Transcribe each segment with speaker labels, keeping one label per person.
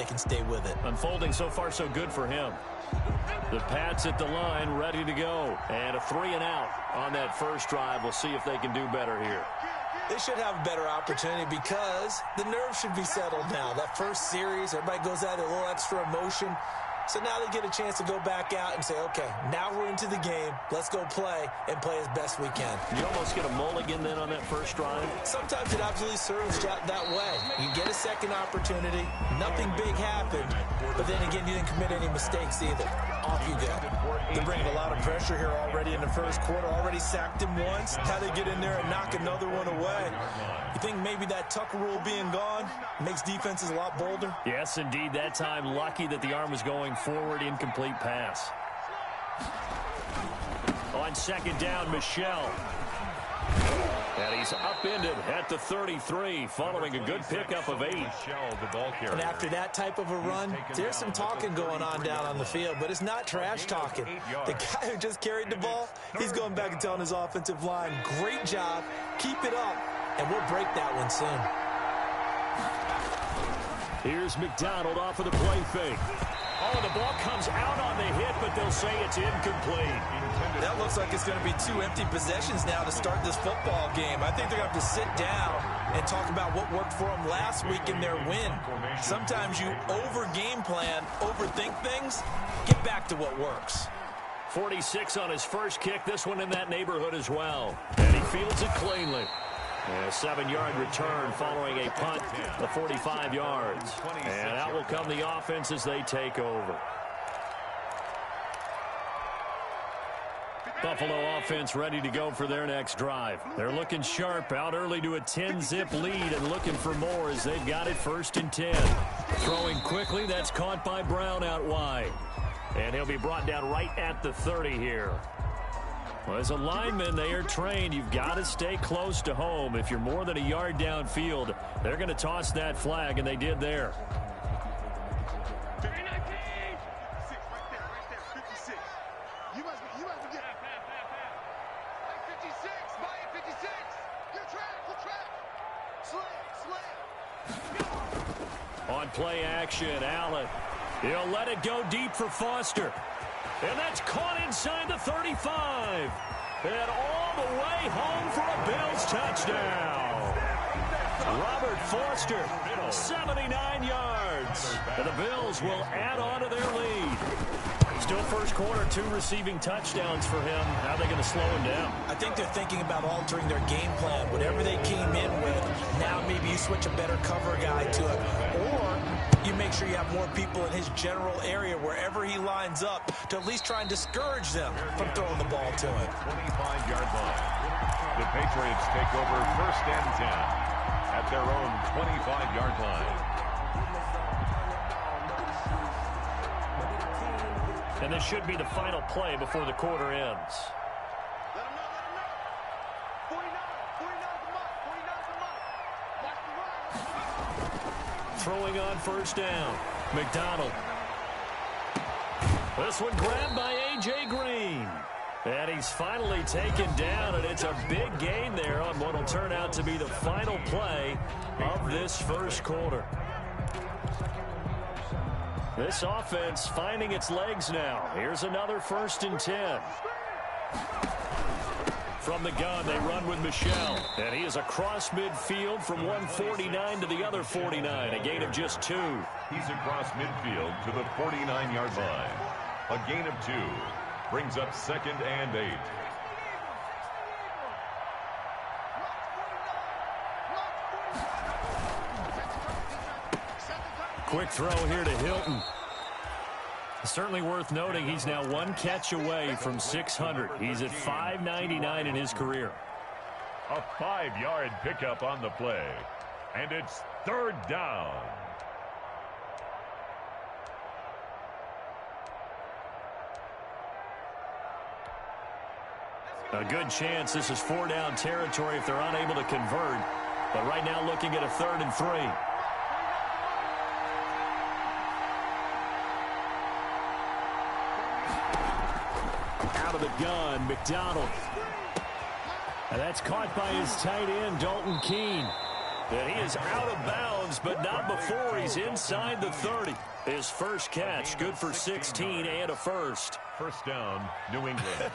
Speaker 1: can stay with it.
Speaker 2: Unfolding so far so good for him. The Pats at the line, ready to go. And a 3-and-out on that first drive. We'll see if they can do better here.
Speaker 1: They should have a better opportunity because the nerves should be settled now. That first series, everybody goes out a little extra emotion. So now they get a chance to go back out and say, okay, now we're into the game. Let's go play and play as best we can.
Speaker 2: You almost get a mulligan then on that first drive?
Speaker 1: Sometimes it absolutely serves that way. You get a second opportunity. Nothing big happened. But then again, you didn't commit any mistakes either. Off you go.
Speaker 3: They're bringing a lot of pressure here already in the first quarter. Already sacked him once. How they get in there and knock another one away. You think maybe that Tucker rule being gone makes defenses a lot bolder?
Speaker 2: Yes, indeed. That time, lucky that the arm was going forward, incomplete pass. On second down, Michelle. And he's upended at the 33 following a good pickup of 8.
Speaker 1: And after that type of a run, there's some talking going on down on the field, but it's not trash talking. The guy who just carried the ball, he's going back and telling his offensive line, great job, keep it up, and we'll break that one soon.
Speaker 2: Here's McDonald off of the play fake. Oh, the ball comes out on the hit, but they'll say it's incomplete.
Speaker 3: That looks like it's going to be 2 empty possessions now to start this football game. I think they're going to have to sit down and talk about what worked for them last week in their win. Sometimes you over-game plan, overthink things. Get back to what works.
Speaker 2: 46 on his first kick. This one in that neighborhood as well. And he fields it cleanly. And a 7-yard return following a punt of 45 yards. And out will come the offense as they take over. Buffalo offense ready to go for their next drive. They're looking sharp, out early to a 10-zip lead and looking for more as they've got it 1st and 10. Throwing quickly, that's caught by Brown out wide. And he'll be brought down right at the 30 here. Well, as a lineman, they are trained. You've got to stay close to home. If you're more than a yard downfield, they're going to toss that flag, and they did there. On play action, Allen. He'll let it go deep for Foster. And that's caught inside the 35. And all the way home for a Bills touchdown. Robert Foster, 79 yards. And the Bills will add on to their lead. Still first quarter, 2 receiving touchdowns for him. How are they going to slow him down?
Speaker 1: I think they're thinking about altering their game plan. Whatever they came in with, now maybe you switch a better cover guy to it. Or you make sure you have more people in his general area wherever he lines up to at least try and discourage them from throwing the ball to him.
Speaker 4: 25-yard line. The Patriots take over 1st and 10 at their own 25-yard line.
Speaker 2: And this should be the final play before the quarter ends. Throwing on 1st down. McDonald. This one grabbed by A.J. Green. And he's finally taken down, and it's a big gain there on what will turn out to be the final play of this first quarter. This offense finding its legs now. Here's another 1st and 10. From the gun, they run with Michelle. And he is across midfield from one 49 to the other 49. A gain of just 2.
Speaker 4: He's across midfield to the 49-yard line. A gain of 2. Brings up 2nd and 8.
Speaker 2: Quick throw here to Hilton. Certainly worth noting he's now 1 catch away from 600. He's at 599 in his career.
Speaker 4: A 5-yard pickup on the play. And it's 3rd down.
Speaker 2: A good chance this is 4-down territory if they're unable to convert. But right now looking at a 3rd and 3. Out of the gun, McDonald. And that's caught by his tight end, Dalton Keene. And he is out of bounds, but not before he's inside the 30. His first catch, good for 16 and a first.
Speaker 4: First down, New England.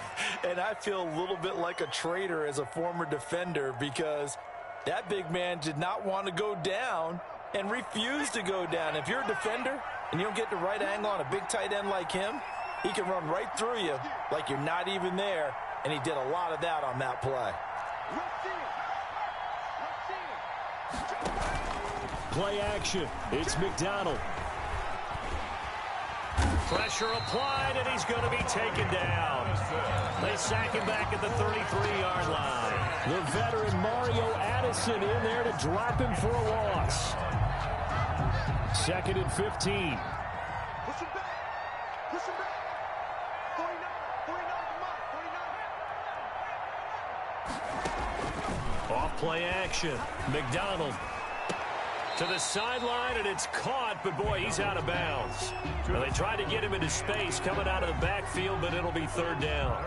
Speaker 3: And I feel a little bit like a traitor as a former defender because that big man did not want to go down and refused to go down. If you're a defender and you don't get the right angle on a big tight end like him, he can run right through you like you're not even there, and he did a lot of that on that play.
Speaker 2: Play action. It's McDonald. Pressure applied, and he's going to be taken down. They sack him back at the 33-yard line. The veteran Mario Addison in there to drop him for a loss. Second and 15.
Speaker 5: Push him back. Push him back. 49, come on, 49.
Speaker 2: Off play action. McDonald to the sideline, and it's caught, but boy, he's out of bounds. Well, they tried to get him into space coming out of the backfield, but it'll be third down.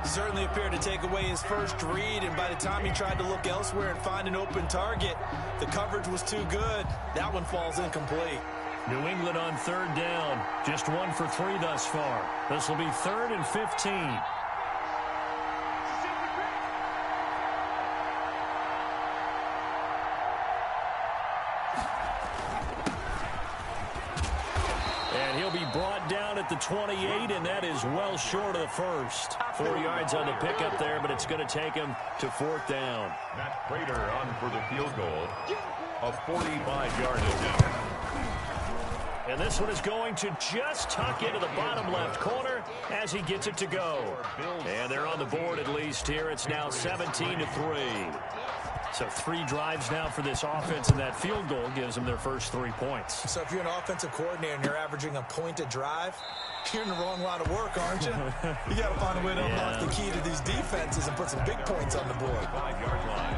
Speaker 3: Certainly appeared to take away his first read, and by the time he tried to look elsewhere and find an open target, the coverage was too good. That one falls incomplete.
Speaker 2: New England on third down. Just 1 for 3 thus far. This will be 3rd and 15. And he'll be brought down at the 28, and that is well short of the first. 4 yards on the pickup there, but it's going to take him to 4th down.
Speaker 4: Matt Prater on for the field goal. A 45-yard attempt.
Speaker 2: And this one is going to just tuck into the bottom left corner as he gets it to go. And they're on the board at least here. It's now 17-3. So 3 drives now for this offense, and that field goal gives them their first 3 points.
Speaker 3: So if you're an offensive coordinator and you're averaging a point a drive, you're in the wrong line of work, aren't you? You got to find a way to unlock the key to these defenses and put some big points on the board.
Speaker 4: 5-yard line.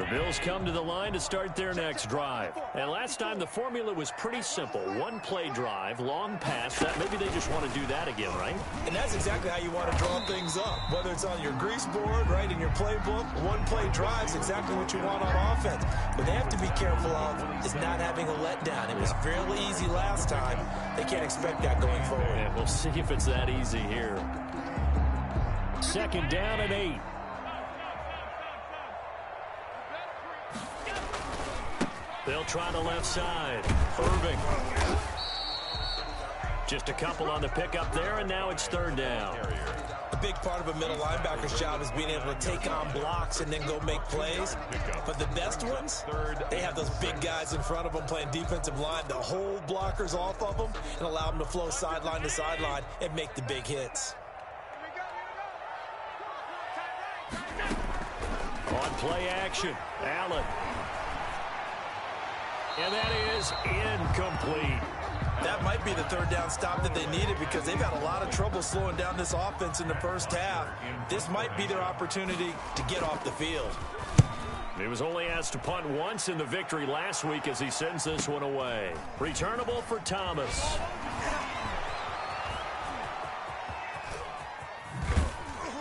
Speaker 2: Bills come to the line to start their next drive. And last time the formula was pretty simple. 1 play drive, long pass. That maybe they just want to do that again, right?
Speaker 3: And that's exactly how you want to draw things up. Whether it's on your grease board, right, in your playbook, 1 play drive is exactly what you want on offense. What they have to be careful of is not having a letdown. It was fairly easy last time. They can't expect that going forward.
Speaker 2: Yeah, we'll see if it's that easy here. 2nd down and 8. They'll try the left side. Irving. Just a couple on the pickup there, and now it's 3rd down.
Speaker 3: A big part of a middle linebacker's job is being able to take on blocks and then go make plays. But the best ones, they have those big guys in front of them playing defensive line to hold blockers off of them and allow them to flow sideline to sideline and make the big hits.
Speaker 2: On play action, Allen. And that is incomplete.
Speaker 3: That might be the 3rd down stop that they needed because they've had a lot of trouble slowing down this offense in the first half. This might be their opportunity to get off the field.
Speaker 2: He was only asked to punt once in the victory last week as he sends this one away. Returnable for Thomas.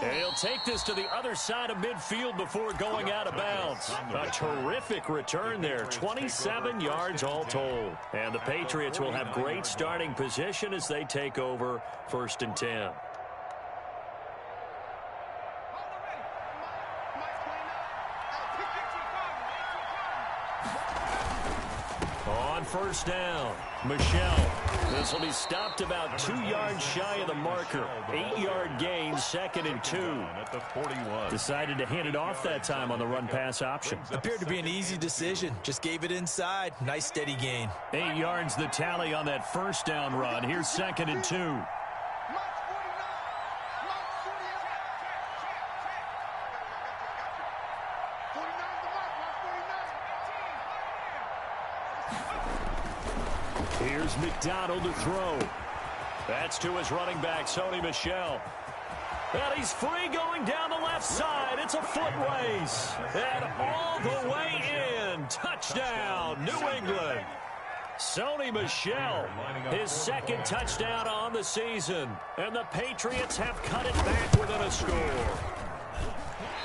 Speaker 2: And he'll take this to the other side of midfield before going out of bounds. A terrific return there, 27 yards all told. And the Patriots will have great starting position as they take over 1st and 10. On 1st down, Michelle. This will be stopped about 2 yards shy of the marker. 8-yard gain, 2nd and 2.
Speaker 4: At the 41.
Speaker 2: Decided to hand it off that time on the run-pass option.
Speaker 3: Appeared to be an easy decision. Just gave it inside. Nice steady gain.
Speaker 2: 8 yards the tally on that 1st down run. Here's 2nd and 2. Here's McDonald to throw. That's to his running back, Sony Michel. And he's free going down the left side, And it's a foot race. And all the way in. Touchdown, New England. Sony Michel, his second touchdown on the season. And the Patriots have cut it back within a score.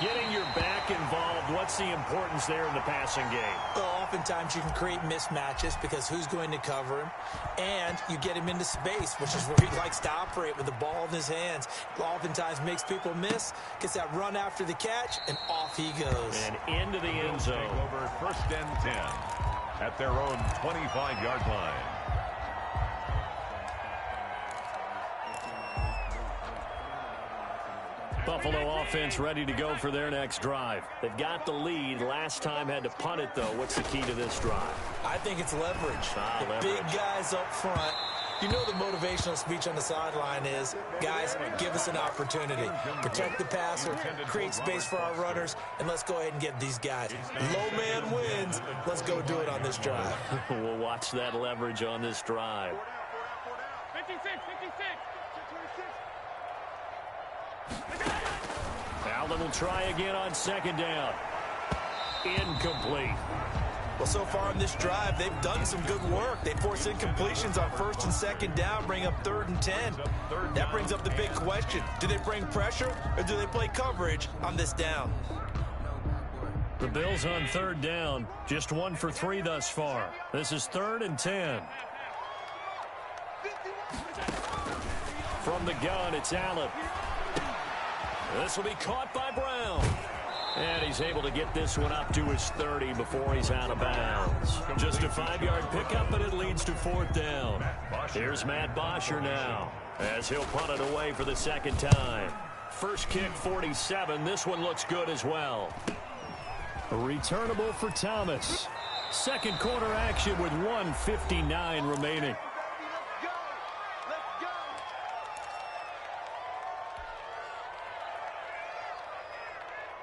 Speaker 2: Getting your back involved, what's the importance there in the passing game?
Speaker 1: Well, oftentimes you can create mismatches because who's going to cover him, and you get him into space, which is where he likes to operate with the ball in his hands. Oftentimes makes people miss, gets that run after the catch, and off he goes.
Speaker 2: And into the end zone.
Speaker 4: Over 1st and 10 at their own 25-yard line.
Speaker 2: Buffalo offense ready to go for their next drive. They've got the lead. Last time had to punt it, though. What's the key to this drive?
Speaker 1: I think it's leverage.
Speaker 2: Leverage.
Speaker 1: Big guys up front. You know the motivational speech on the sideline is, guys, give us an opportunity. Protect the passer, create space for our runners, and let's go ahead and get these guys. Low man wins. Let's go do it on this drive.
Speaker 2: We'll watch that leverage on this drive.
Speaker 5: 56, 56.
Speaker 2: Allen will try again on 2nd down. Incomplete.
Speaker 1: Well, so far in this drive, they've done some good work. They force incompletions on 1st and 2nd down, bring up 3rd and 10. That brings up the big question. Do they bring pressure or do they play coverage on this down?
Speaker 2: The Bills on 3rd down. Just 1 for 3 thus far. This is 3rd and 10. From the gun, it's Allen. This will be caught by Brown. And he's able to get this one up to his 30 before he's out of bounds. Just a 5-yard pickup, and it leads to 4th down. Here's Matt Bosher now, as he'll punt it away for the 2nd time. First kick, 47. This one looks good as well. Returnable for Thomas. Second quarter action with 1:59 remaining.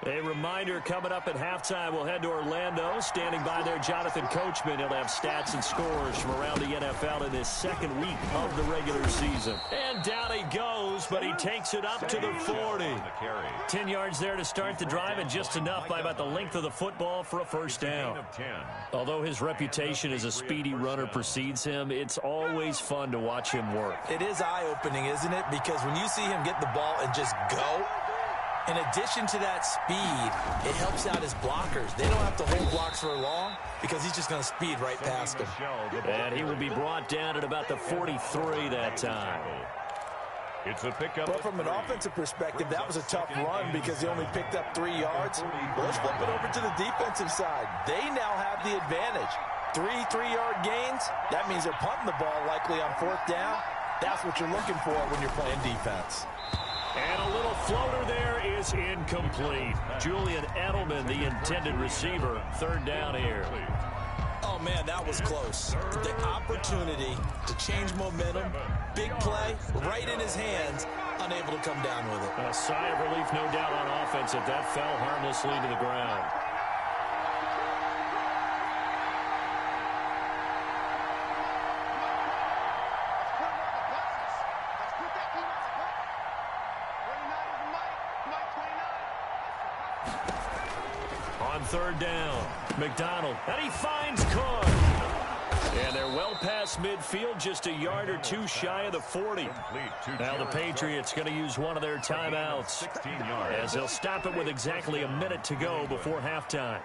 Speaker 2: A reminder, coming up at halftime, we'll head to Orlando. Standing by there, Jonathan Coachman. He'll have stats and scores from around the NFL in his 2nd week of the regular season. And down he goes, but he takes it up to the 40. 10 yards there to start the drive, and just enough by about the length of the football for a 1st down. Although his reputation as a speedy runner precedes him, it's always fun to watch him work.
Speaker 1: It is eye-opening, isn't it? Because when you see him get the ball and just go, in addition to that speed, it helps out his blockers. They don't have to hold blocks for long because he's just going to speed right past them.
Speaker 2: And he will be brought down at about the 43 that time.
Speaker 4: It's a pickup.
Speaker 1: But from an offensive perspective, that was a tough run because he only picked up 3 yards. But let's flip it over to the defensive side. They now have the advantage. 3 3-yard gains. That means they're punting the ball likely on 4th down. That's what you're looking for when you're playing defense.
Speaker 2: And a little floater there is incomplete. Julian Edelman, the intended receiver. 3rd down here.
Speaker 1: Oh, man, that was close. The opportunity to change momentum, big play, right in his hands, unable to come down with it.
Speaker 2: A sigh of relief, no doubt, on offense if that fell harmlessly to the ground. On 3rd down, McDonald, and he finds Cook. And they're well past midfield, just a yard or 2 shy of the 40. Now the Patriots going to use one of their timeouts, as they'll stop it with exactly a minute to go before halftime.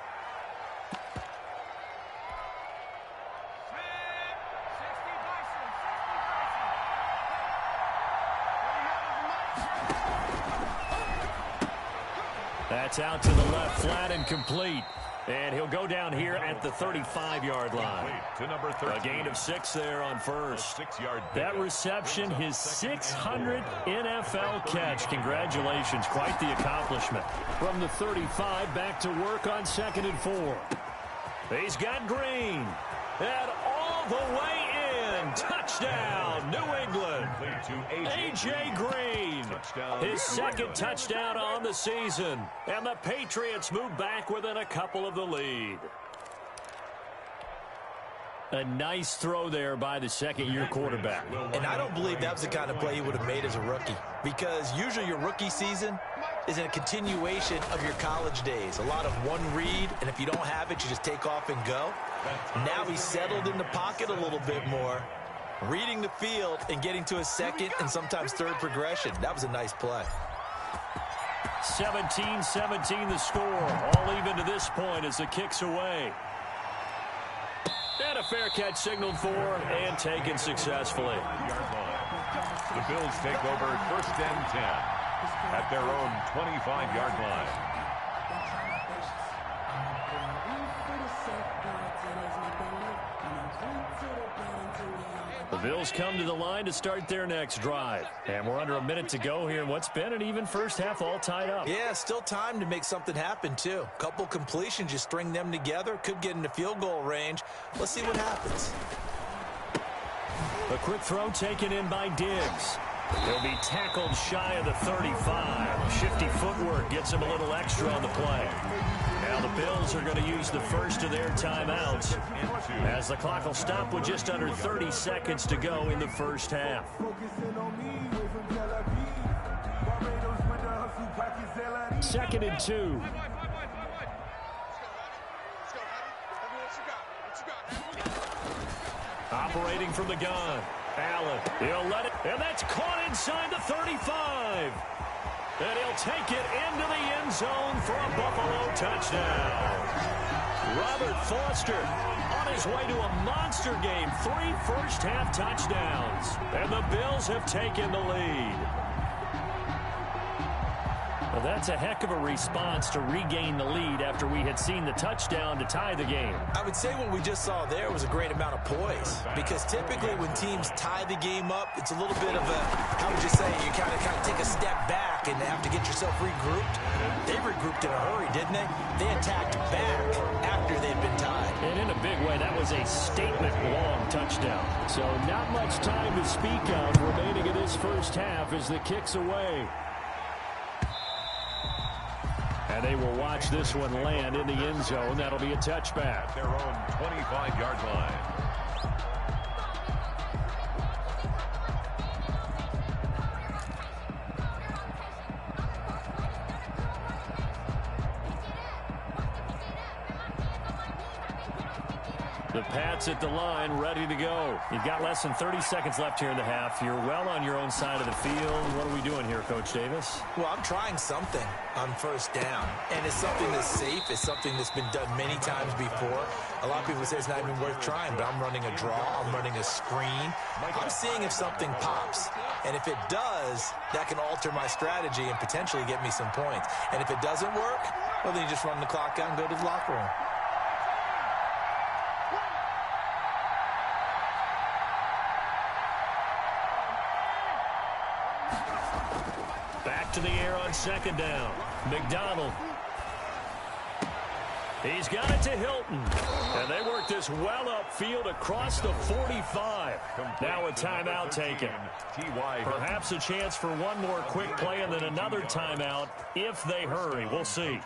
Speaker 2: That's out to the left, flat and complete. And he'll go down here at the 35-yard line. A gain of 6 there on first. That reception, his 600th NFL catch. Congratulations, quite the accomplishment. From the 35, back to work on 2nd and 4. He's got Green. And all the way in. Touchdown, New England. A.J. Green, his 2nd touchdown on the season. And the Patriots move back within a couple of the lead. A nice throw there by the 2nd-year quarterback.
Speaker 1: And I don't believe that was the kind of play he would have made as a rookie. Because usually your rookie season, is a continuation of your college days. A lot of one read, and if you don't have it, you just take off and go. Now he's settled in the pocket a little bit more, reading the field and getting to a second and sometimes third progression. That was a nice play.
Speaker 2: 17-17 the score. All even to this point as the kick's away. And a fair catch signaled for and taken successfully.
Speaker 4: The Bills take over 1st and 10 at their own 25-yard line.
Speaker 2: The Bills come to the line to start their next drive. And we're under a minute to go here in what's been an even first half, all tied up.
Speaker 1: Yeah, still time to make something happen, too. Couple completions, you string them together, could get into field goal range. Let's see what happens.
Speaker 2: A quick throw taken in by Diggs. He'll be tackled shy of the 35. Shifty footwork gets him a little extra on the play. Now the Bills are going to use the first of their timeouts as the clock will stop with just under 30 seconds to go in the first half. 2nd and 2. Operating from the gun. Allen, he'll let it, and that's caught inside the 35. And he'll take it into the end zone for a Buffalo touchdown. Robert Foster on his way to a monster game. 3 first-half touchdowns. And the Bills have taken the lead. Well, that's a heck of a response to regain the lead after we had seen the touchdown to tie the game.
Speaker 1: I would say what we just saw there was a great amount of poise, because typically when teams tie the game up, it's a little bit of a, how would you say, you kind of take a step back and have to get yourself regrouped. They regrouped in a hurry, didn't they? They attacked back after they'd been tied.
Speaker 2: And in a big way, that was a statement-long touchdown. So not much time to speak of remaining in this first half as the kick's away. And they will watch this one land in the end zone. That'll be a touchback.
Speaker 4: Their own 25-yard line.
Speaker 2: The Pats at the line, ready to go. You've got less than 30 seconds left here in the half. You're well on your own side of the field. What are we doing here, Coach Davis?
Speaker 1: Well, I'm trying something on first down, and it's something that's safe. It's something that's been done many times before. A lot of people say it's not even worth trying, but I'm running a draw. I'm running a screen. I'm seeing if something pops, and if it does, that can alter my strategy and potentially get me some points. And if it doesn't work, well, then you just run the clock out and go to the locker room.
Speaker 2: Back to the air on 2nd down. McDonald. He's got it to Hilton. And they work this well upfield across the 45. Now a timeout taken. Perhaps a chance for one more quick play and then another timeout if they hurry. We'll see.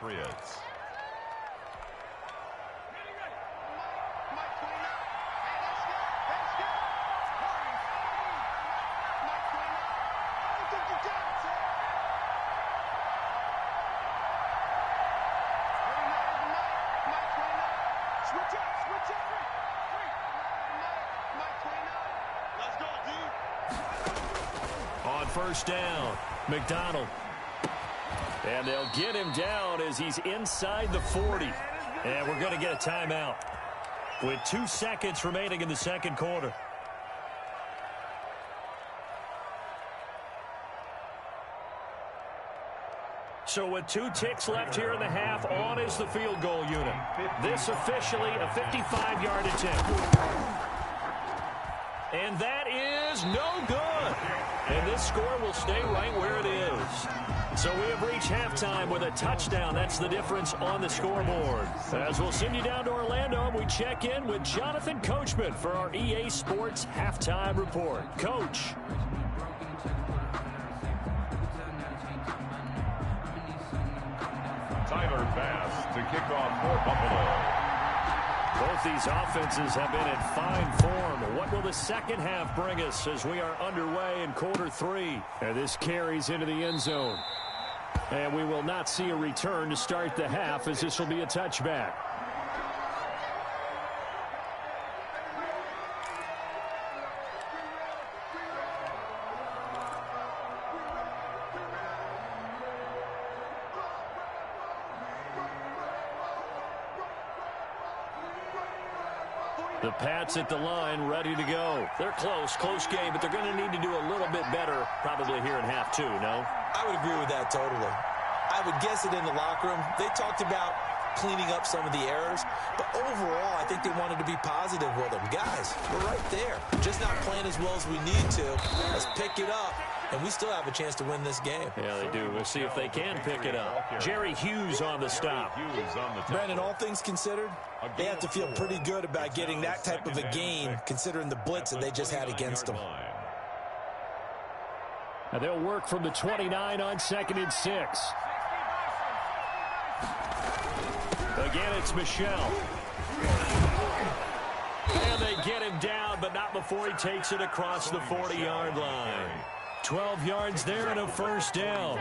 Speaker 2: On first down, McDonald. And they'll get him down as he's inside the 40. And we're going to get a timeout with 2 seconds remaining in the second quarter. So with 2 ticks left here in the half, on is the field goal unit. This officially a 55-yard attempt. And that is no good. And this score will stay right where it is. So we have reached halftime with a touchdown. That's the difference on the scoreboard. As we'll send you down to Orlando, we check in with Jonathan Coachman for our EA Sports Halftime Report. Coach.
Speaker 4: Tyler Bass to kick off for Buffalo.
Speaker 2: Both these offenses have been in fine form. What will the second half bring us as we are underway in quarter 3? And this carries into the end zone. And we will not see a return to start the half, as this will be a touchback. The Pats at the line, ready to go. They're close game, but they're going to need to do a little bit better probably here in half two, no?
Speaker 3: I would agree with that totally. I would guess it in the locker room. They talked about cleaning up some of the errors, but overall, I think they wanted to be positive with them. Guys, we're right there. Just not playing as well as we need to. Let's pick it up, and we still have a chance to win this game.
Speaker 2: Yeah, they do. We'll see if they can pick it up. Jerry Hughes on the stop.
Speaker 3: Brandon, all things considered, they have to feel pretty good about getting that type of a gain, considering the blitz that they just had against them.
Speaker 2: Now they'll work from the 29 on 2nd and 6. Again, it's Michel. And they get him down, but not before he takes it across the 40-yard line. 12 yards there and a first down.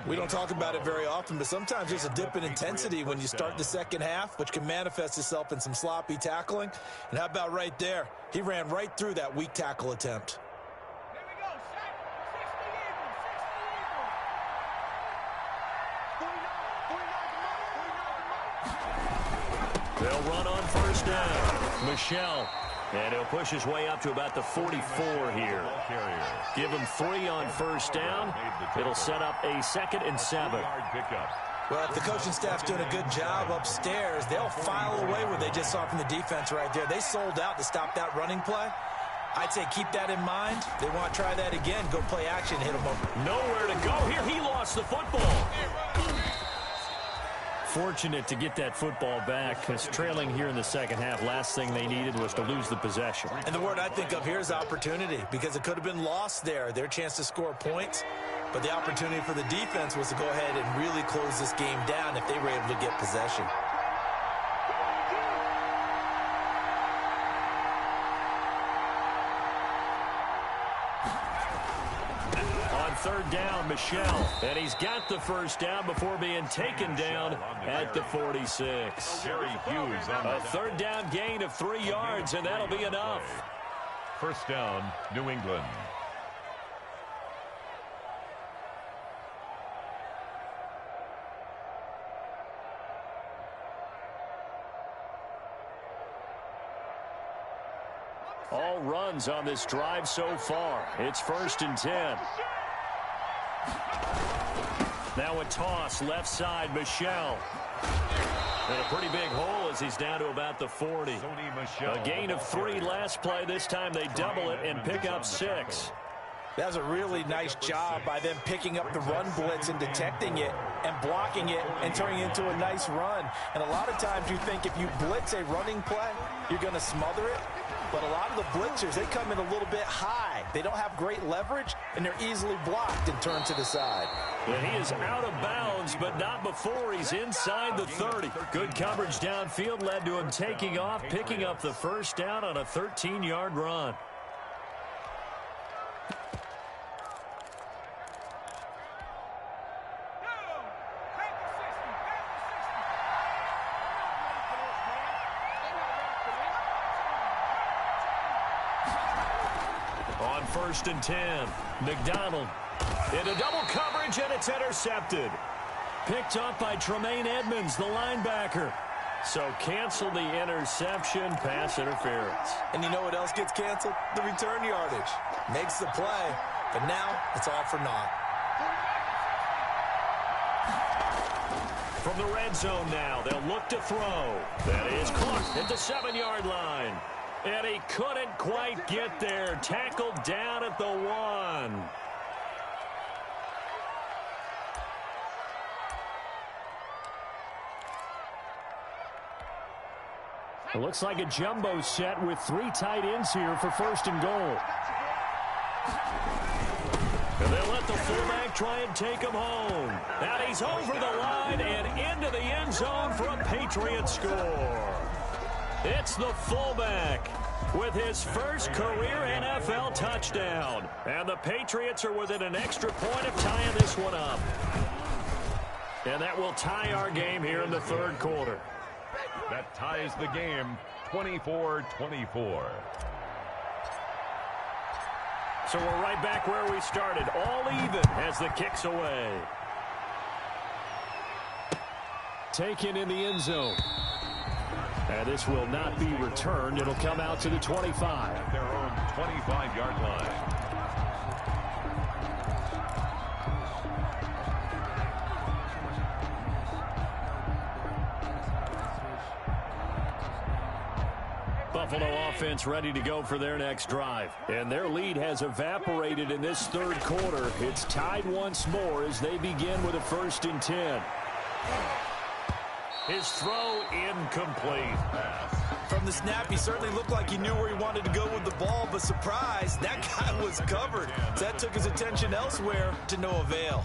Speaker 3: We don't talk about it very often, but sometimes there's a dip in intensity when you start the second half, which can manifest itself in some sloppy tackling. And how about right there? He ran right through that weak tackle attempt.
Speaker 2: They'll run on first down. Michel. And he'll push his way up to about the 44 here. Give him 3 on first down. It'll set up a 2nd and 7.
Speaker 3: Well, if the coaching staff's doing a good job upstairs, they'll file away what they just saw from the defense right there. They sold out to stop that running play. I'd say keep that in mind. They want to try that again. Go play action, hit them over.
Speaker 2: Nowhere to go here. He lost the football. Fortunate to get that football back, because trailing here in the second half, last thing they needed was to lose the possession.
Speaker 3: And the word I think of here is opportunity, because it could have been lost there, their chance to score points. But the opportunity for the defense was to go ahead and really close this game down if they were able to get possession.
Speaker 2: Third down, Michel. And he's got the first down before being taken down at the 46.
Speaker 4: Jerry Hughes on
Speaker 2: a third down gain of 3 yards, and that'll be enough.
Speaker 4: First down, New England.
Speaker 2: All runs on this drive so far. It's 1st and 10. Now a toss, left side, Michel. And a pretty big hole as he's down to about the 40. A gain of 3 last play. This time they double it and pick up 6.
Speaker 3: That was a really nice job by them picking up the run blitz and detecting it and blocking it and turning it into a nice run. And a lot of times you think if you blitz a running play, you're going to smother it. But a lot of the blitzers, they come in a little bit high. They don't have great leverage, and they're easily blocked and turned to the side.
Speaker 2: And he is out of bounds, but not before he's inside the 30. Good coverage downfield led to him taking off, picking up the first down on a 13-yard run. On 1st and 10, McDonald into double coverage, and it's intercepted. Picked up by Tremaine Edmonds, the linebacker. So cancel the interception, pass interference.
Speaker 3: And you know what else gets canceled? The return yardage. Makes the play, but now it's all for naught.
Speaker 2: From the red zone now, they'll look to throw. That is caught at the 7-yard line. And he couldn't quite get there. Tackled down at the 1. It looks like a jumbo set with 3 tight ends here for 1st and goal. And they let the fullback try and take him home. Now he's over the line and into the end zone for a Patriot score. It's the fullback with his first career NFL touchdown. And the Patriots are within an extra point of tying this one up. And that will tie our game here in the third quarter.
Speaker 4: That ties the game 24-24.
Speaker 2: So we're right back where we started. All even as the kick's away. Taken in the end zone. And this will not be returned. It'll come out to the 25.
Speaker 4: At their own 25-yard line.
Speaker 2: Buffalo offense ready to go for their next drive. And their lead has evaporated in this third quarter. It's tied once more as they begin with a 1st and 10. His throw incomplete.
Speaker 3: From the snap, he certainly looked like he knew where he wanted to go with the ball, but surprise, that guy was covered. So that took his attention elsewhere to no avail.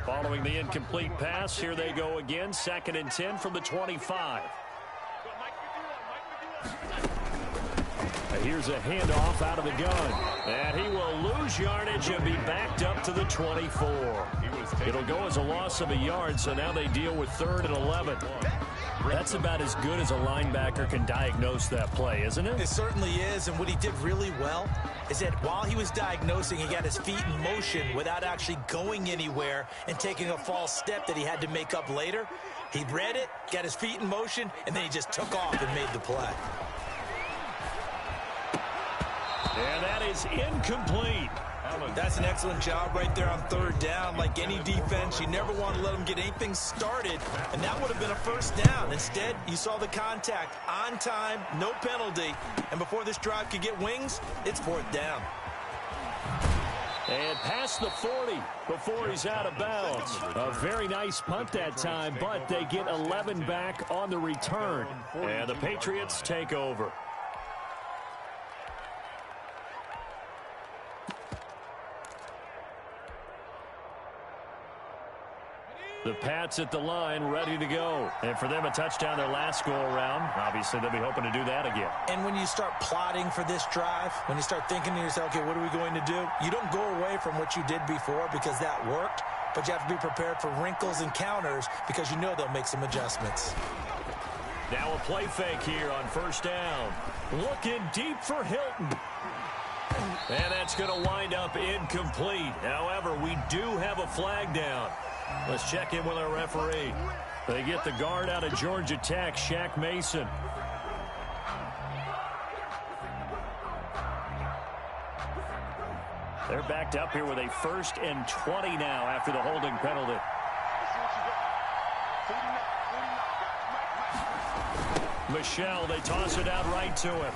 Speaker 2: Following the incomplete pass, here they go again. 2nd and 10 from the 25. Here's a handoff out of the gun. And he will lose yardage and be backed up to the 24. It'll go as a loss of a yard, so now they deal with 3rd and 11. That's about as good as a linebacker can diagnose that play, isn't it?
Speaker 3: It certainly is, and what he did really well is that while he was diagnosing, he got his feet in motion without actually going anywhere and taking a false step that he had to make up later. He read it, got his feet in motion, and then he just took off and made the play.
Speaker 2: And that is incomplete.
Speaker 3: That's an excellent job right there on 3rd down. Like any defense, you never want to let them get anything started, and that would have been a 1st down. Instead, you saw the contact on time, no penalty, and before this drive could get wings, it's 4th down.
Speaker 2: And past the 40 before he's out of bounds. A very nice punt that time, but they get 11 back on the return. And the Patriots take over. The Pats at the line, ready to go. And for them, a touchdown their last go-around. Obviously, they'll be hoping to do that again.
Speaker 3: And when you start plotting for this drive, when you start thinking to yourself, okay, what are we going to do? You don't go away from what you did before because that worked, but you have to be prepared for wrinkles and counters because you know they'll make some adjustments.
Speaker 2: Now a play fake here on 1st down. Looking deep for Hilton. And that's going to wind up incomplete. However, we do have a flag down. Let's check in with our referee. They get the guard out of Georgia Tech, Shaq Mason. They're backed up here with a 1st and 20 now after the holding penalty. Michelle, they toss it out right to him.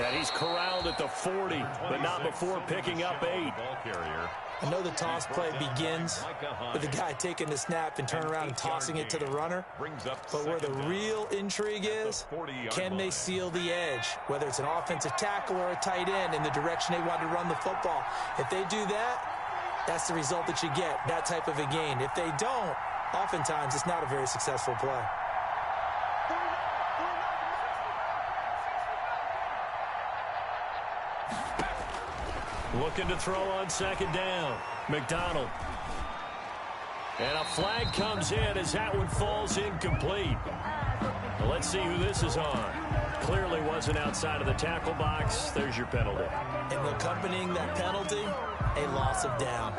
Speaker 2: And he's corralled at the 40, but not before picking up 8.
Speaker 3: I know the toss play begins with the guy taking the snap and turn around and tossing it to the runner. But where the real intrigue is, can they seal the edge? Whether it's an offensive tackle or a tight end in the direction they want to run the football. If they do that, that's the result that you get, that type of a gain. If they don't, oftentimes it's not a very successful play.
Speaker 2: Looking to throw on 2nd down. McDonald. And a flag comes in as that one falls incomplete. Well, let's see who this is on. Clearly wasn't outside of the tackle box. There's your penalty.
Speaker 3: And accompanying that penalty, a loss of down.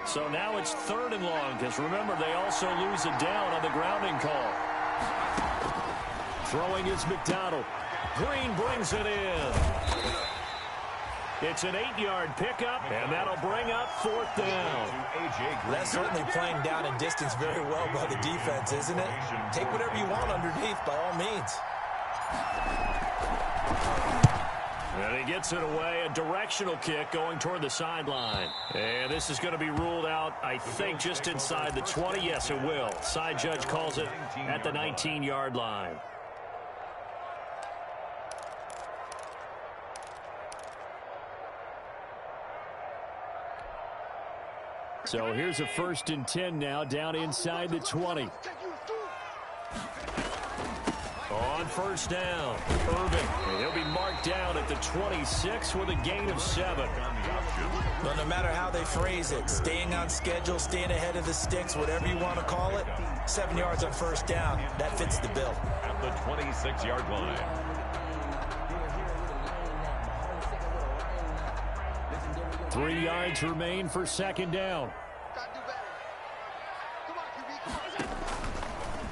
Speaker 2: So now it's 3rd and long, because remember, they also lose a down on the grounding call. Throwing is McDonald. Green brings it in. It's an 8-yard pickup, and that'll bring up 4th down.
Speaker 3: That's certainly playing down and distance very well by the defense, isn't it? Take whatever you want underneath, by all means.
Speaker 2: And he gets it away, a directional kick going toward the sideline. And this is going to be ruled out, I think, just inside the 20. Yes, it will. Side judge calls it at the 19-yard line. So here's a 1st and 10 now, down inside the 20. On first down, Irving. He'll be marked down at the 26 with a gain of 7.
Speaker 1: Well, no matter how they phrase it, staying on schedule, staying ahead of the sticks, whatever you want to call it, 7 yards on first down, that fits the bill.
Speaker 4: At the 26-yard line.
Speaker 2: Three yards remain for second down.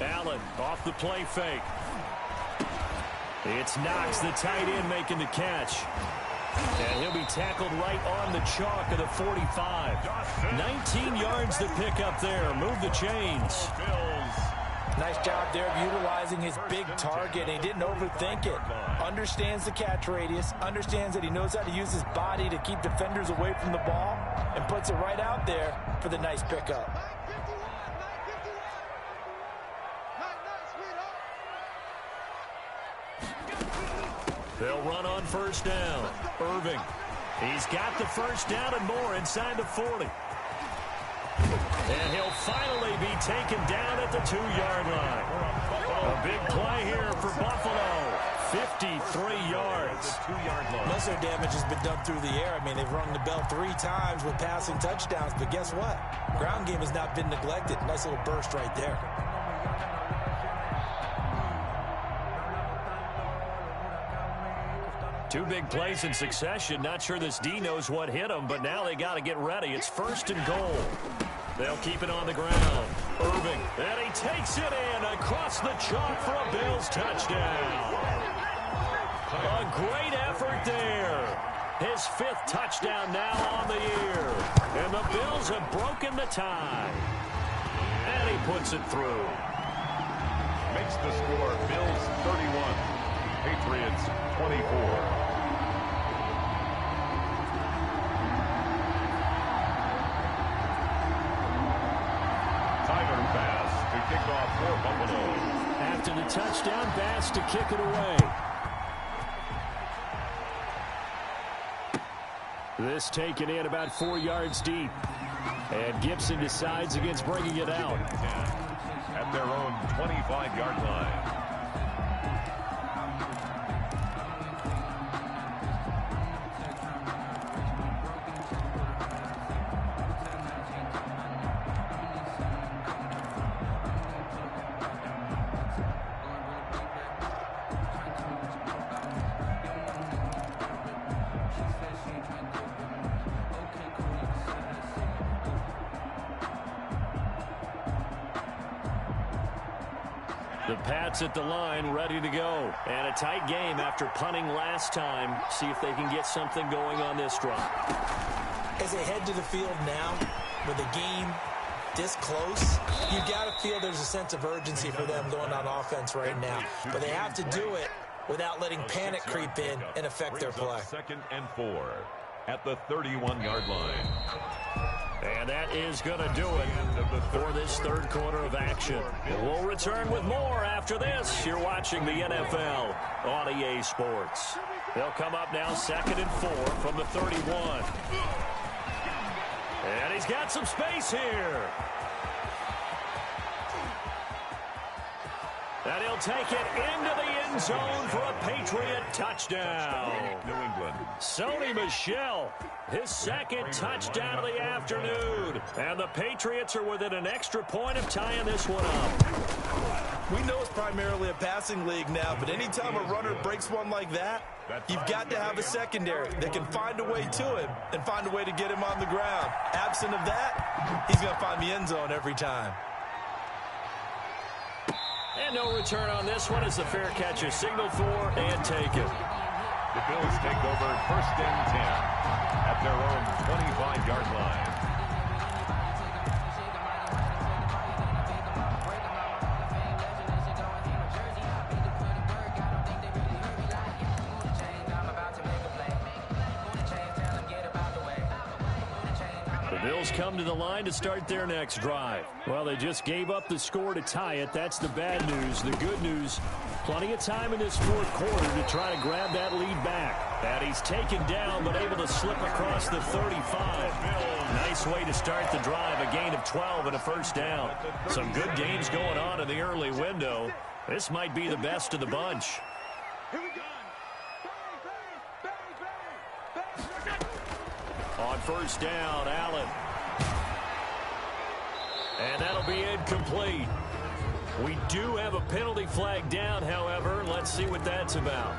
Speaker 2: Allen off the play fake. It's Knox, the tight end, making the catch. And he'll be tackled right on the chalk of the 45. 19 yards to pick up there. Move the chains.
Speaker 1: Nice job there of utilizing his big target. He didn't overthink it. Understands the catch radius. Understands that he knows how to use his body to keep defenders away from the ball. And puts it right out there for the nice pickup.
Speaker 2: They'll run on first down. Irving. He's got the first down and more inside the 40. And he'll finally be taken down at the 2-yard line. A big play here for Buffalo. 53 yards.
Speaker 1: Most of their damage has been done through the air. I mean, they've rung the bell 3 times with passing touchdowns. But guess what? Ground game has not been neglected. Nice little burst right there.
Speaker 2: Two big plays in succession. Not sure this D knows what hit him, but now they got to get ready. It's first and goal. They'll keep it on the ground. Irving, and he takes it in across the chalk for a Bills touchdown. A great effort there. His 5th touchdown now on the year. And the Bills have broken the tie. And he puts it through.
Speaker 4: Makes the score Bills 31, Patriots 24. Kick off for Buffalo.
Speaker 2: After the touchdown, Bass to kick it away. This taken in about 4 yards deep. And Gibson decides against bringing it out.
Speaker 4: At their own 25-yard line.
Speaker 2: The Pats at the line, ready to go. And a tight game after punting last time. See if they can get something going on this drive.
Speaker 1: As they head to the field now, with the game this close, you got to feel there's a sense of urgency for them going on offense right now. But they have to do it without letting panic creep in and affect their play.
Speaker 4: 2nd and 4 at the 31-yard line.
Speaker 2: And that is going to do it for this third quarter of action. We'll return with more after this. You're watching the NFL on EA Sports. They'll come up now 2nd and 4 from the 31. And he's got some space here. And he'll take it into the end zone for a Patriot touchdown.
Speaker 4: New England.
Speaker 2: Sony Michel, his 2nd touchdown of the afternoon. And the Patriots are within an extra point of tying this one up.
Speaker 1: We know it's primarily a passing league now, but anytime a runner breaks one like that, you've got to have a secondary that can find a way to him and find a way to get him on the ground. Absent of that, he's going to find the end zone every time.
Speaker 2: And no return on this one as the fair catch is signaled for and taken.
Speaker 4: The Bills take over 1st and 10 at their own 25-yard line.
Speaker 2: Bills come to the line to start their next drive. Well, they just gave up the score to tie it. That's the bad news. The good news, plenty of time in this 4th quarter to try to grab that lead back. And he's taken down but able to slip across the 35. Nice way to start the drive, a gain of 12 and a first down. Some good games going on in the early window. This might be the best of the bunch.
Speaker 5: Here we go.
Speaker 2: On first down, Allen. And that'll be incomplete. We do have a penalty flag down, however. Let's see what that's about.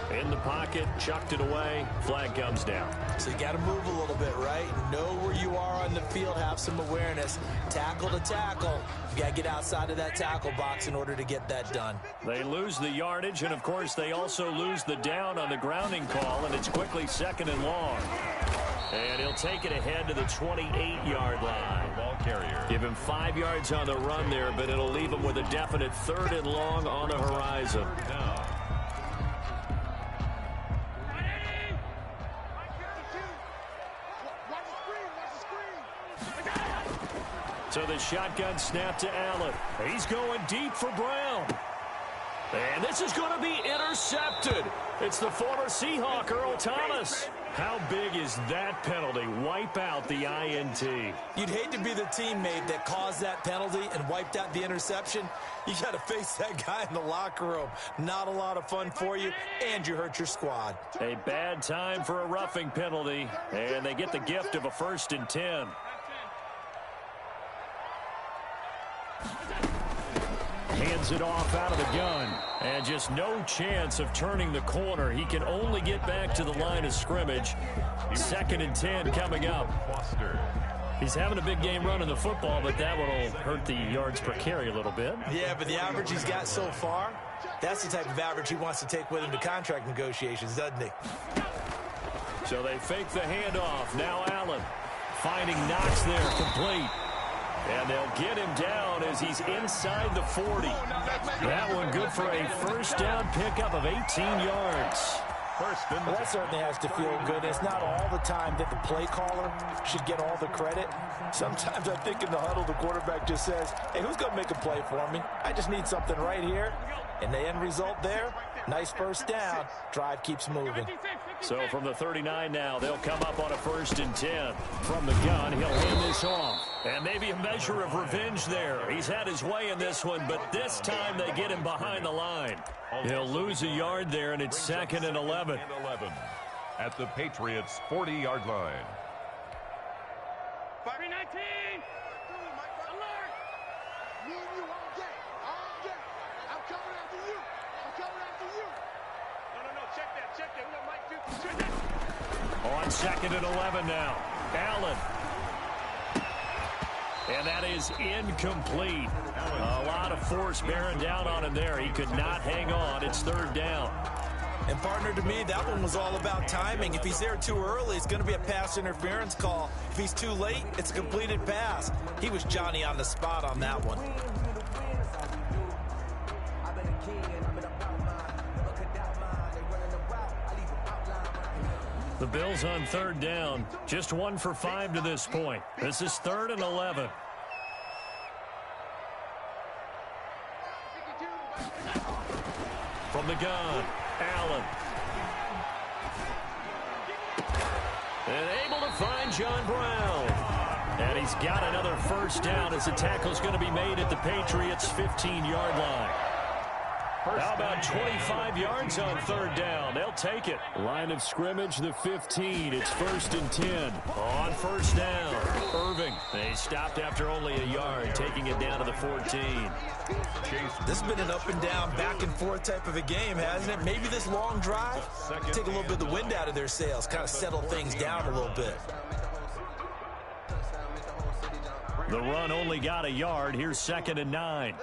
Speaker 2: In the pocket, chucked it away, flag comes down.
Speaker 1: So you got to move a little bit, right? Know where you are on the field, have some awareness. Tackle to tackle. You got to get outside of that tackle box in order to get that done.
Speaker 2: They lose the yardage, and of course they also lose the down on the grounding call, and it's quickly 2nd and long. And he'll take it ahead to the 28-yard line.
Speaker 4: Ball carrier.
Speaker 2: Give him 5 yards on the run there, but it'll leave him with a definite 3rd and long on the horizon.
Speaker 4: Now,
Speaker 2: so the shotgun snap to Allen. He's going deep for Brown. And this is going to be intercepted. It's the former Seahawk, Earl Thomas. How big is that penalty? Wipe out the INT.
Speaker 1: You'd hate to be the teammate that caused that penalty and wiped out the interception. You got to face that guy in the locker room. Not a lot of fun for you, and you hurt your squad.
Speaker 2: A bad time for a roughing penalty, and they get the gift of a 1st and 10. Hands it off out of the gun. And just no chance of turning the corner. He can only get back to the line of scrimmage. 2nd and 10 coming up. He's having a big game running the football, but that will hurt the yards per carry a little bit.
Speaker 1: Yeah, but the average he's got so far, that's the type of average he wants to take with him to contract negotiations, doesn't he?
Speaker 2: So they fake the handoff. Now Allen finding Knox there, complete. And they'll get him down as he's inside the 40. That one good for a 1st down pickup of 18 yards.
Speaker 1: Well, that certainly has to feel good. It's not all the time that the play caller should get all the credit. Sometimes I think in the huddle, the quarterback just says, hey, who's going to make a play for me? I just need something right here. And the end result there, nice 1st down. Drive keeps moving.
Speaker 2: So from the 39 now, they'll come up on a 1st and 10. From the gun, he'll hand this off. And maybe a measure of revenge there. He's had his way in this one, but this time they get him behind the line. He'll lose a yard there, and it's 2nd and 11.
Speaker 4: At the Patriots' 40-yard line.
Speaker 5: 319. Alert.
Speaker 6: Me and you all day. All day. I'm coming after you. I'm coming after you.
Speaker 5: No. Check that. We got Mike Duke. Check that.
Speaker 2: On 2nd and 11 now. Allen. And that is incomplete. A lot of force bearing down on him there. He could not hang on. It's 3rd down.
Speaker 1: And partner, to me, that one was all about timing. If he's there too early, it's going to be a pass interference call. If he's too late, it's a completed pass. He was Johnny on the spot on that one.
Speaker 2: The Bills on 3rd down. Just 1 for 5 to this point. This is 3rd and 11. From the gun, Allen. And able to find John Brown. And he's got another 1st down as the tackle's going to be made at the Patriots' 15-yard line. How about 25 yards on 3rd down? They'll take it. Line of scrimmage, the 15. It's 1st and 10. On 1st down, Irving. They stopped after only a yard, taking it down to the 14.
Speaker 1: This has been an up and down, back and forth type of a game, hasn't it? Maybe this long drive, take a little bit of the wind out of their sails, kind of settle things down a little bit.
Speaker 2: The run only got a yard. Here's 2nd and 9.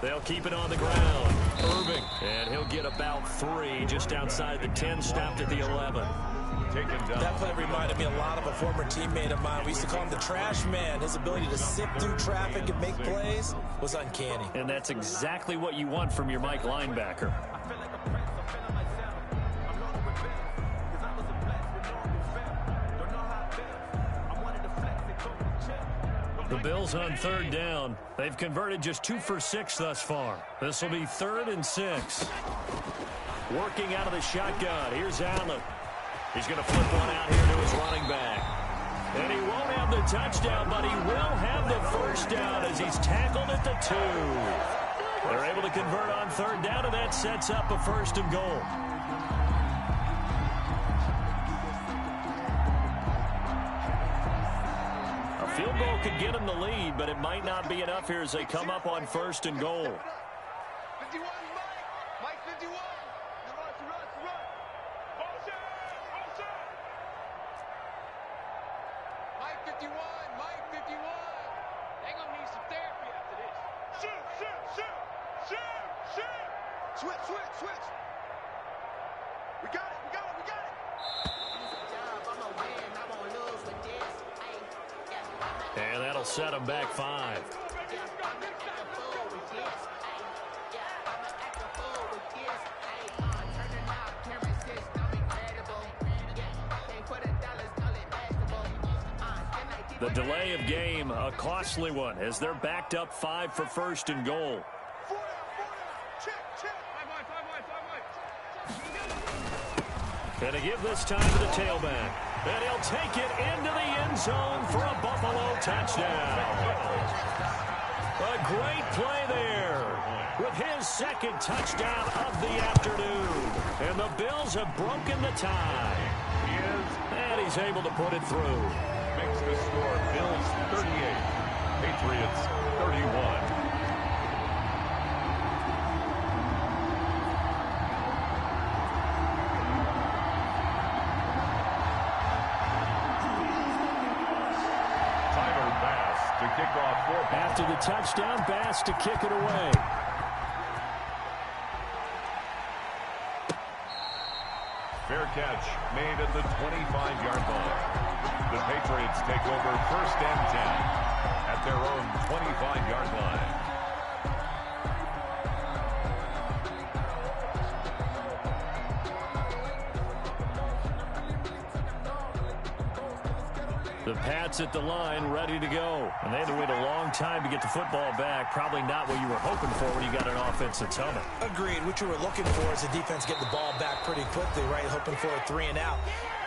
Speaker 2: They'll keep it on the ground. Irving. And he'll get about 3 just outside the 10, stopped at the 11.
Speaker 4: Taken down.
Speaker 1: That play reminded me a lot of a former teammate of mine. We used to call him the trash man. His ability to sift through traffic and make plays was uncanny.
Speaker 2: And that's exactly what you want from your Mike linebacker. The Bills on 3rd down. They've converted just 2 for 6 thus far. This will be 3rd and 6. Working out of the shotgun. Here's Allen. He's going to flip one out here to his running back. And he won't have the touchdown, but he will have the first down as he's tackled at the 2. They're able to convert on third down, and that sets up a 1st and goal. A field goal could get him the lead, but it might not be enough here as they come up on 1st and goal.
Speaker 6: 51, Mike 51. Run. Mike 51.
Speaker 5: They're going to need some therapy after this. Shoot.
Speaker 6: Switch. We got it.
Speaker 2: And that'll set him back 5. The delay of game, a costly one, as they're backed up 5 for 1st and goal.
Speaker 6: Check.
Speaker 2: And to give this time to the tailback. And he'll take it into the end zone for a Buffalo touchdown. A great play there with his 2nd touchdown of the afternoon. And the Bills have broken the tie. And he's able to put it through.
Speaker 4: Makes the score Bills 38, Patriots 31.
Speaker 2: After the touchdown, Bass to kick it away.
Speaker 4: Fair catch made at the 25-yard line. The Patriots take over 1st and 10 at their own 25-yard line.
Speaker 2: The Pats at the line, ready to go. And they had to wait a long time to get the football back. Probably not what you were hoping for when you got an offense that's humming.
Speaker 1: Agreed. What you were looking for is the defense getting the ball back pretty quickly, right? Hoping for a 3 and out.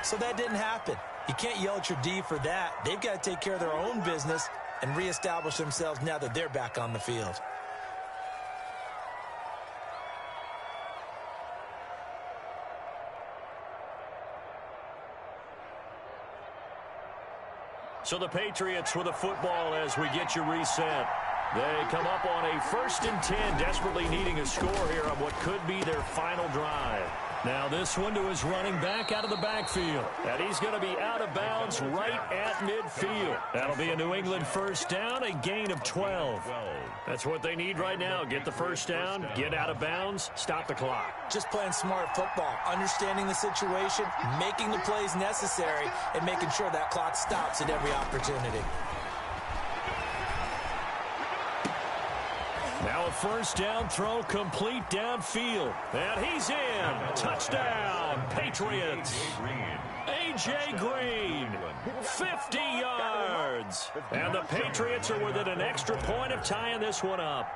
Speaker 1: So that didn't happen. You can't yell at your D for that. They've got to take care of their own business and reestablish themselves now that they're back on the field.
Speaker 2: So the Patriots with a football as we get you reset. They come up on a 1st and 10, desperately needing a score here on what could be their final drive. Now this one to his running back out of the backfield. And he's going to be out of bounds right at midfield. That'll be a New England 1st down, a gain of 12. That's what they need right now. Get the 1st down, get out of bounds, stop the clock.
Speaker 1: Just playing smart football, understanding the situation, making the plays necessary, and making sure that clock stops at every opportunity.
Speaker 2: Now a 1st down throw complete downfield. And he's in. Touchdown, Patriots. A.J. Green, 50 yards. And the Patriots are within an extra point of tying this one up.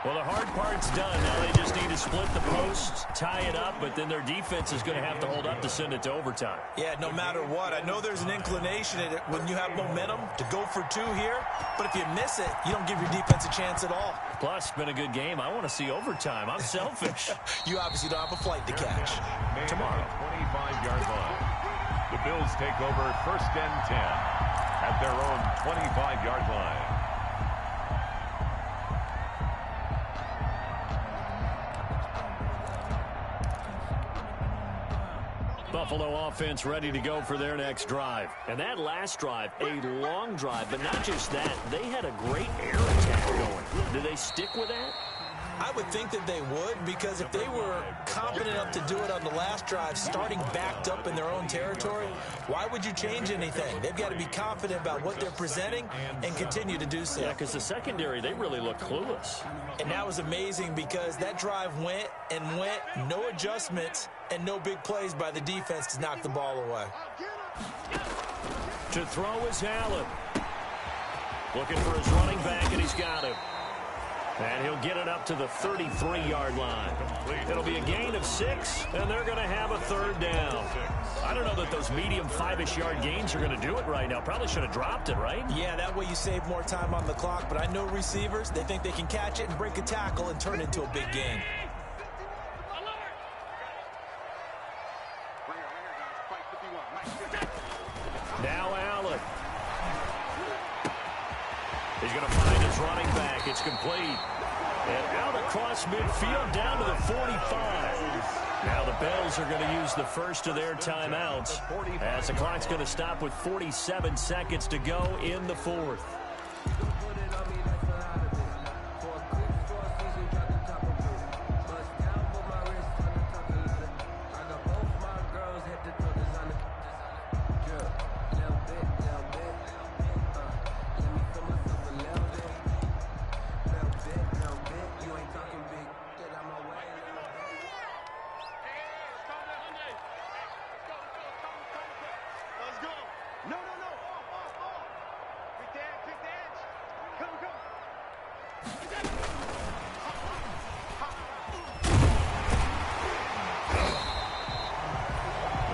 Speaker 2: Well, the hard part's done. Now they just need to split the posts, tie it up, but then their defense is going to have to hold up to send it to overtime.
Speaker 1: Yeah, no matter what. I know there's an inclination in it when you have momentum to go for 2 here, but if you miss it, you don't give your defense a chance at all.
Speaker 2: Plus, it's been a good game. I want to see overtime. I'm selfish.
Speaker 1: You obviously don't have a flight to catch.
Speaker 2: Tomorrow.
Speaker 4: 25-yard line. The Bills take over 1st and 10 at their own 25-yard line.
Speaker 2: Buffalo offense ready to go for their next drive. And that last drive, a long drive, but not just that. They had a great air attack going. Do they stick with that?
Speaker 1: I would think that they would, because if they were confident enough to do it on the last drive, starting backed up in their own territory, why would you change anything? They've got to be confident about what they're presenting and continue to do so.
Speaker 2: Yeah, because the secondary, they really look clueless.
Speaker 1: And that was amazing because that drive went and went, no adjustments, and no big plays by the defense to knock the ball away.
Speaker 2: To throw is Allen. Looking for his running back, and he's got him. And he'll get it up to the 33-yard line. It'll be a gain of 6, and they're going to have a third down. I don't know that those medium 5-ish yard gains are going to do it right now. Probably should have dropped it, right?
Speaker 1: Yeah, that way you save more time on the clock. But I know receivers, they think they can catch it and break a tackle and turn it into a big gain.
Speaker 2: Now Allen. He's going to find his running back. It's complete. And out across midfield down to the 45. Now the Bills are going to use the first of their timeouts as the clock's going to stop with 47 seconds to go in the fourth.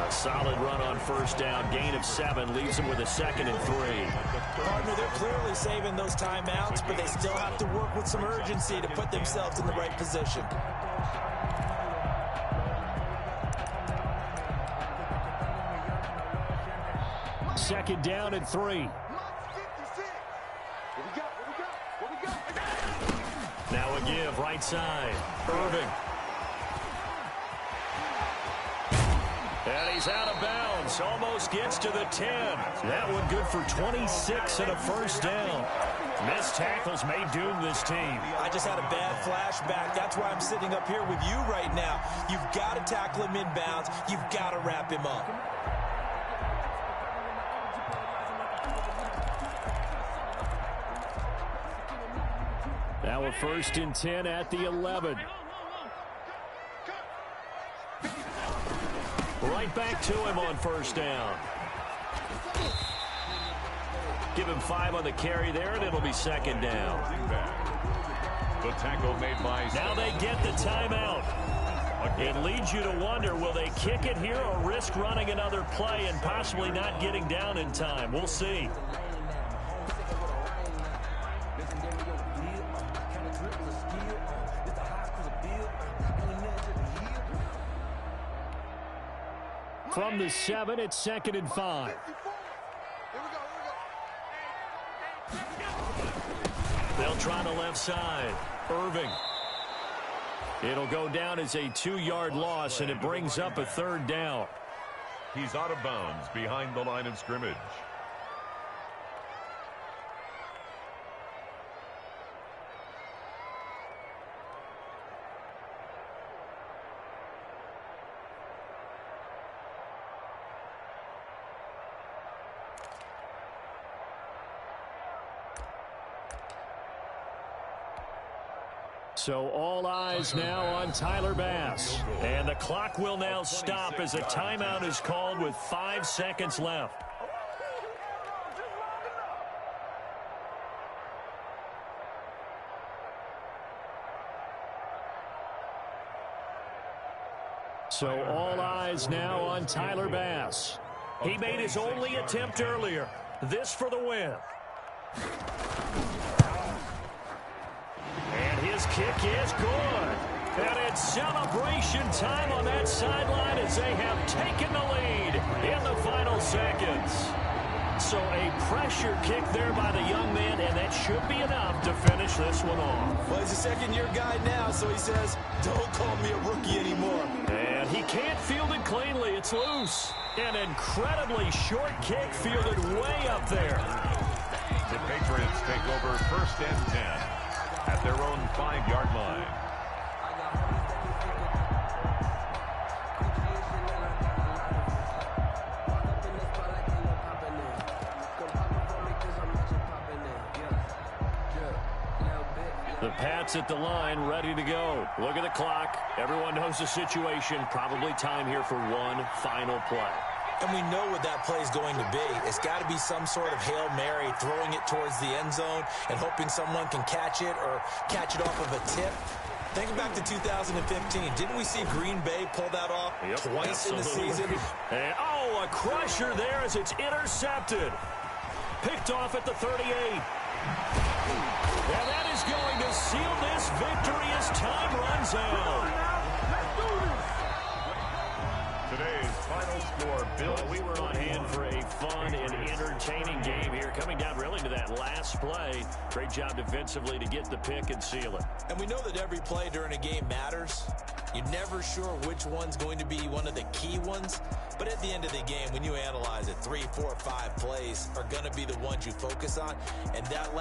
Speaker 2: Solid run on first down. Gain of 7 leaves them with a 2nd and 3.
Speaker 1: Partner, they're clearly saving those timeouts, but they still have to work with some urgency to put themselves in the right position.
Speaker 2: Second down and 3. Now a give right side. Irving. And he's out of bounds. Almost gets to the 10. That one good for 26 and a first down. Missed tackles may doom this team.
Speaker 1: I just had a bad flashback. That's why I'm sitting up here with you right now. You've got to tackle him inbounds. You've got to wrap him up.
Speaker 2: Now a 1st and 10 at the 11. Right back to him on first down. Give him 5 on the carry there, and it'll be 2nd down.
Speaker 4: The tackle made by...
Speaker 2: Now they get the timeout. It leads you to wonder, will they kick it here or risk running another play and possibly not getting down in time? We'll see. From the 7, it's 2nd and 5. They'll try the left side. Irving. It'll go down as a 2-yard loss, and it brings up a 3rd down.
Speaker 4: He's out of bounds behind the line of scrimmage.
Speaker 2: So all eyes now on Tyler Bass. And the clock will now stop as a timeout is called with 5 seconds left. So all eyes now on Tyler Bass. He made his only attempt earlier. This for the win. His kick is good. And it's celebration time on that sideline as they have taken the lead in the final seconds. So a pressure kick there by the young man, and that should be enough to finish this one off.
Speaker 1: Well, he's a second-year guy now, so he says, don't call me a rookie anymore.
Speaker 2: And he can't field it cleanly. It's loose. An incredibly short kick fielded way up there.
Speaker 4: The Patriots take over 1st and 10. At their own 5-yard line.
Speaker 2: The Pats at the line, ready to go. Look at the clock. Everyone knows the situation. Probably time here for one final play.
Speaker 1: And we know what that play is going to be. It's got to be some sort of Hail Mary, throwing it towards the end zone and hoping someone can catch it or catch it off of a tip. Think back to 2015. Didn't we see Green Bay pull that off twice in the season?
Speaker 2: And, a crusher there as it's intercepted. Picked off at the 38. And that is going to seal this victory as time runs out.
Speaker 4: Today's final score, Bill.
Speaker 2: We were on hand for a fun and entertaining game here, coming down really to that last play. Great job defensively to get the pick and seal it.
Speaker 1: And we know that every play during a game matters. You're never sure which one's going to be one of the key ones. But at the end of the game, when you analyze it, 3, 4, 5 plays are going to be the ones you focus on. And that